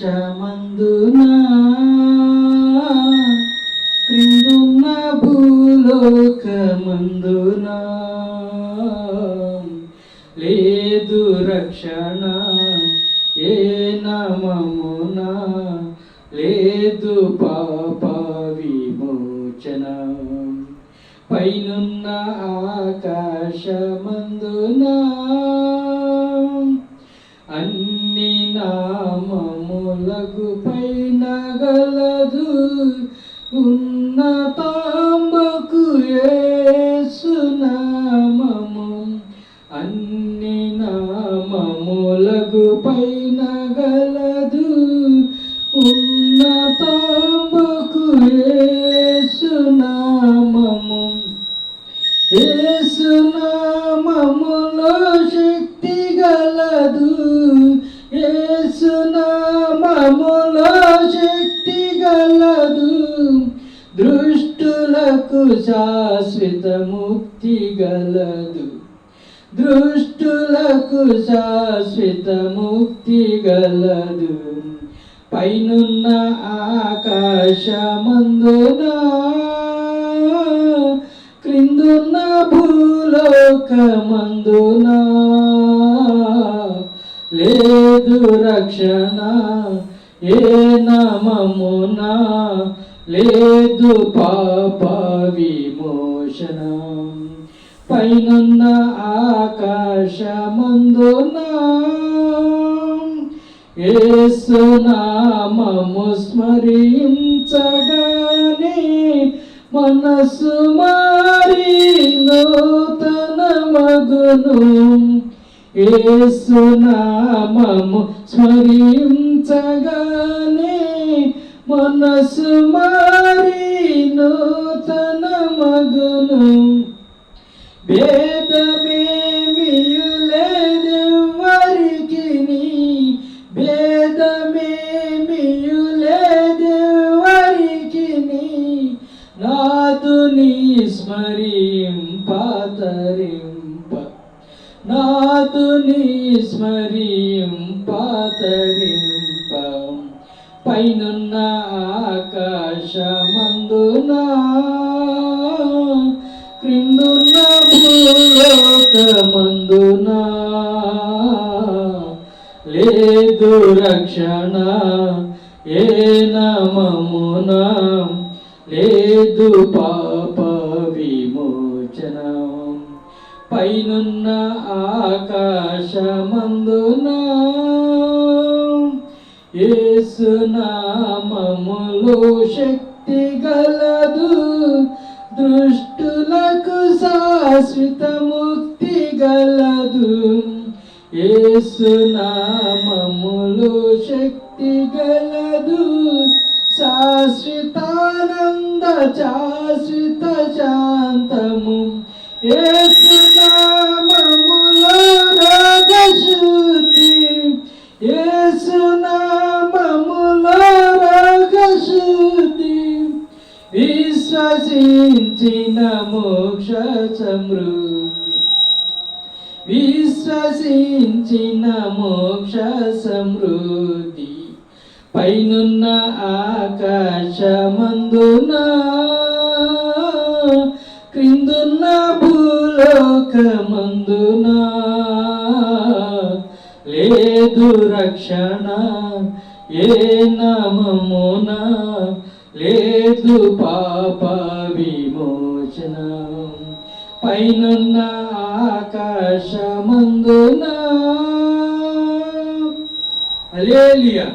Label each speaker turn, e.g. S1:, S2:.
S1: ఆకాశమందునా క్రిందున్న భూలోకమందునా లేదు రక్షణ ఏ నామమున లేదు పాప విమోచన పైనున్న ఆకాశమందునా అన్ని నామములకు పైన గలదు ఉన్నతాంబకు యేసు నామము అన్ని నామములకు పైన గలదు ఉన్నతాంబకు యేసు నామము యేసు నామములో శక్తి గలదు యేసు నామములో శక్తి గలదు దృష్టులకు శాశ్వత ముక్తి గలదు దృష్టులకు శాశ్వత ముక్తి గలదు పైనున్న ఆకాశమందునా క్రిందున్న భూలోకమందునా లేదు రక్షణ ఏ నామమున లేదు పాప విమోచన పైనున్న ఆకాశమందునా యేసు నామము స్మరించగానే మనసు మారి నూతన మగును యేసు నామము స్మరించగానే మనసు మారి నూతన మగును భేదమేమియు లేదెవ్వరికిని భేదమేమియు లేదెవ్వరికిని నాదుని స్మరింపతరింప నాదుని స్మరింపతరింప పైనున్న ఆకాశమందునా క్రిందున్న భూలోకమందునా లేదు రక్షణ ఏ నామమున లేదు పాప విమోచన పైనున్న ఆకాశమందునా యేసు నామములో శక్తి గలదు దృష్టులకు శాశ్వత ముక్తి గలదు యేసు నామములో శక్తి గలదు శాశ్వతానంద శాశ్వత శాంతము యేసు నామములో రాగశుద్ధి యేసు నామములో రాగశుద్ధి విశ్వసించిన మోక్ష సమృద్ధి విశ్వసించిన మోక్ష సమృద్ధి పైనున్న ఆకాశమందునా క్రిందున్న భూలోకమందునా లేదు రక్షణ ఏ నామమున లేదు పాప విమోచన పైనున్న ఆకాశమందునా హల్లెలూయా.